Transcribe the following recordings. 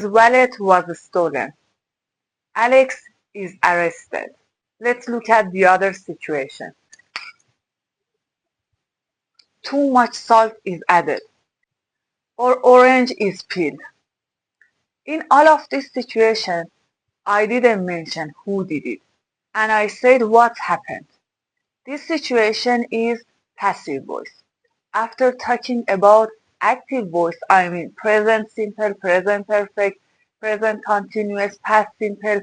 His wallet was stolen. Alex is arrested. Let's look at the other situation. Too much salt is added, or orange is peeled. In all of this situation, I didn't mention who did it, and I said what happened. This situation is passive voice. After talking about active voice, I mean present simple, present perfect, present continuous, past simple,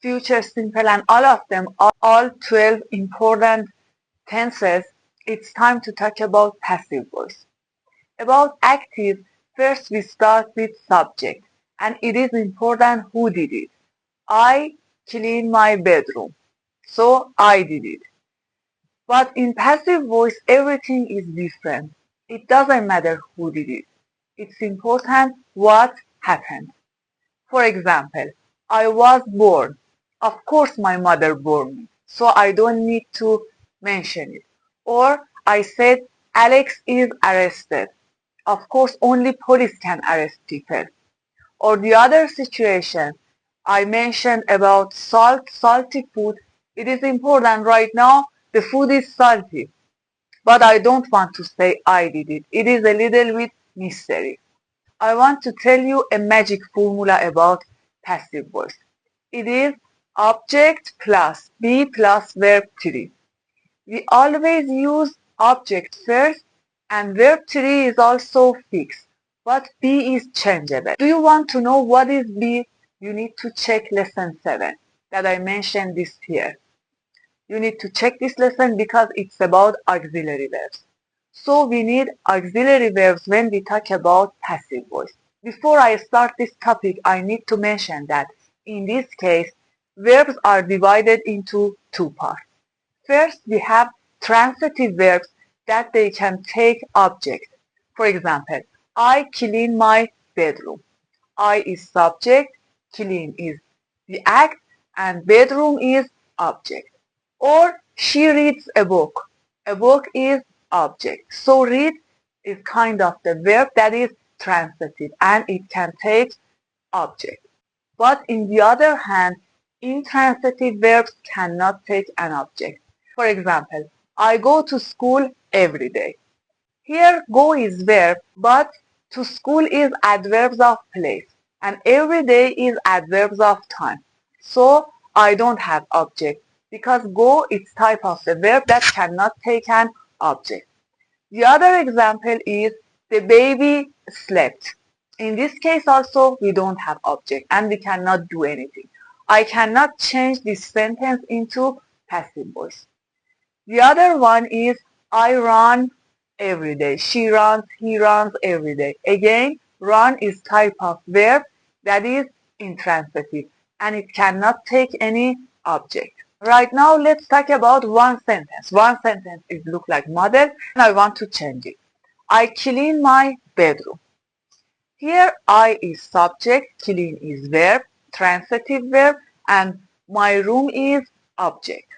future simple, and all of them, all 12 important tenses, it's time to talk about passive voice. About active, first we start with subject, and it is important who did it. I cleaned my bedroom, so I did it. But in passive voice, everything is different. It doesn't matter who did it. It's important what happened. For example, I was born. Of course my mother bore me, so I don't need to mention it. Or I said Alex is arrested. Of course only police can arrest people. Or the other situation, I mentioned about salty food. It is important right now, the food is salty. But I don't want to say I did it. It is a little bit mystery. I want to tell you a magic formula about passive voice. It is object plus be plus verb 3. We always use object first and verb 3 is also fixed, but be is changeable. Do you want to know what is be? You need to check lesson 7 that I mentioned this here. You need to check this lesson because it's about auxiliary verbs. So we need auxiliary verbs when we talk about passive voice. Before I start this topic, I need to mention that in this case, verbs are divided into two parts. First, we have transitive verbs that they can take object. For example, I clean my bedroom. I is subject, clean is the act, and bedroom is object. Or she reads a book. A book is object. So read is kind of the verb that is transitive and it can take object. But in the other hand, intransitive verbs cannot take an object. For example, I go to school every day. Here go is verb, but to school is adverbs of place and every day is adverbs of time. So I don't have object because go is type of the verb that cannot take an object. The other example is the baby slept. In this case also we don't have object and we cannot do anything. I cannot change this sentence into passive voice. The other one is I run every day. She runs, he runs every day. Again, run is type of verb that is intransitive and it cannot take any object. Right now, let's talk about one sentence. One sentence is look like model and I want to change it. I clean my bedroom. Here, I is subject, clean is verb, transitive verb, and my room is object.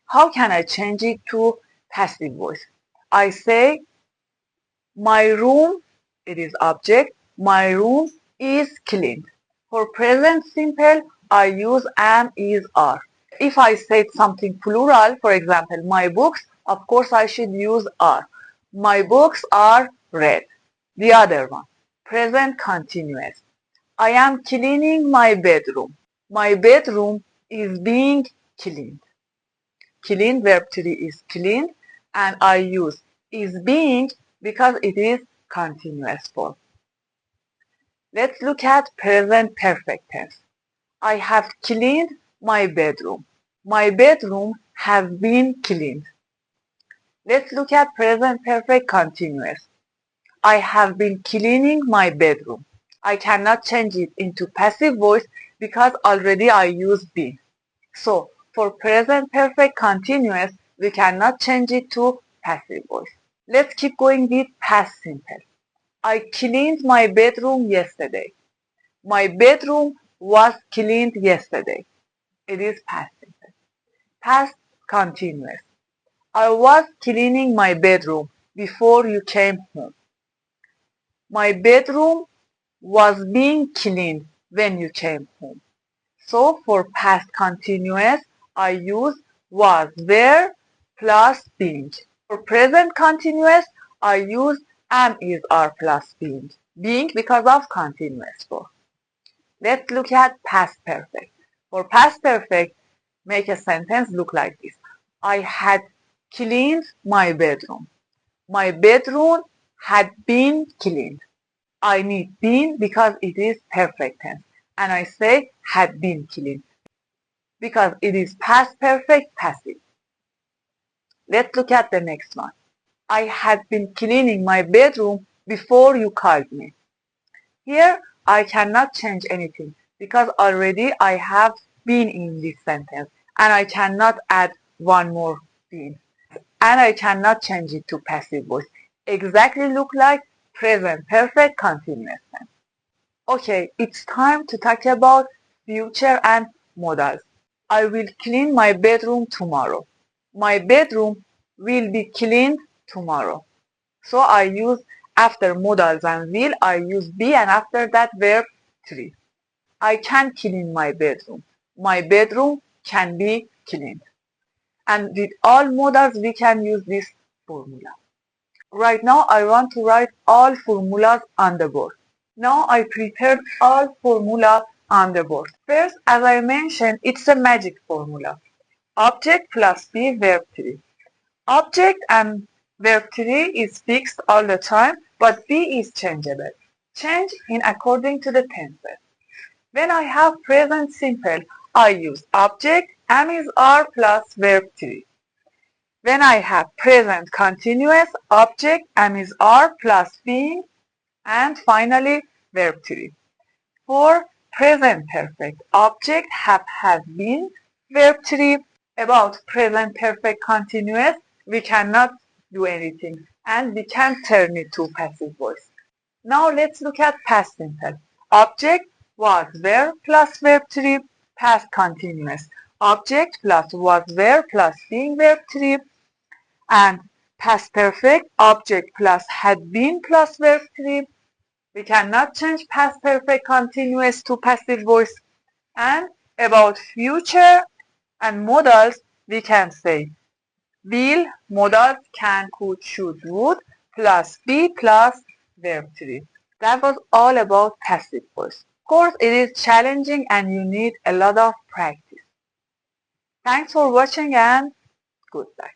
How can I change it to passive voice? I say, my room, it is object, my room is cleaned. For present simple, I use am, is, are. If I said something plural, for example, my books, of course I should use are. My books are read. The other one, present continuous. I am cleaning my bedroom. My bedroom is being cleaned. Clean verb 3 is cleaned and I use is being because it is continuous form. Let's look at present perfect tense. I have cleaned my bedroom. My bedroom has been cleaned. Let's look at present perfect continuous. I have been cleaning my bedroom. I cannot change it into passive voice because already I use been. So for present perfect continuous, we cannot change it to passive voice. Let's keep going with past simple. I cleaned my bedroom yesterday. My bedroom was cleaned yesterday. It is past simple. Past continuous. I was cleaning my bedroom before you came home. My bedroom was being cleaned when you came home. So for past continuous, I use was, were plus being. For present continuous, I use am, is, are plus being. Being because of continuous form. Let's look at past perfect. For past perfect, make a sentence look like this. I had cleaned my bedroom. My bedroom had been cleaned. I need been because it is perfect tense. And I say had been cleaned because it is past perfect passive. Let's look at the next one. I had been cleaning my bedroom before you called me. Here I cannot change anything because already I have been in this sentence and I cannot add one more been. And I cannot change it to passive voice. Exactly look like present perfect continuous tense. Okay, it's time to talk about future and modals. I will clean my bedroom tomorrow. My bedroom will be cleaned tomorrow. So I use after modals and will, I use be and after that verb 3. I can clean my bedroom. My bedroom can be cleaned. And with all modals, we can use this formula. Right now, I want to write all formulas on the board. Now I prepared all formula on the board. First, as I mentioned, it's a magic formula. Object plus be verb 3. Object and verb 3 is fixed all the time, but be is changeable. Change in according to the tenses. When I have present simple, I use object, am, is, are plus verb 3. When I have present continuous, object, am, is, are plus being, and finally verb 3. For present perfect, object, have, been, verb 3. About present perfect continuous, we cannot do anything and we can turn it to passive voice. Now let's look at past simple. Object was, were plus verb 3, past continuous. Object plus was, were plus being verb 3, and past perfect, object plus had been plus verb 3. We cannot change past perfect continuous to passive voice. And about future and modals, we can say will, modals, can, could, should, would, plus be plus verb 3. That was all about passive voice. Of course, it is challenging and you need a lot of practice. Thanks for watching and goodbye.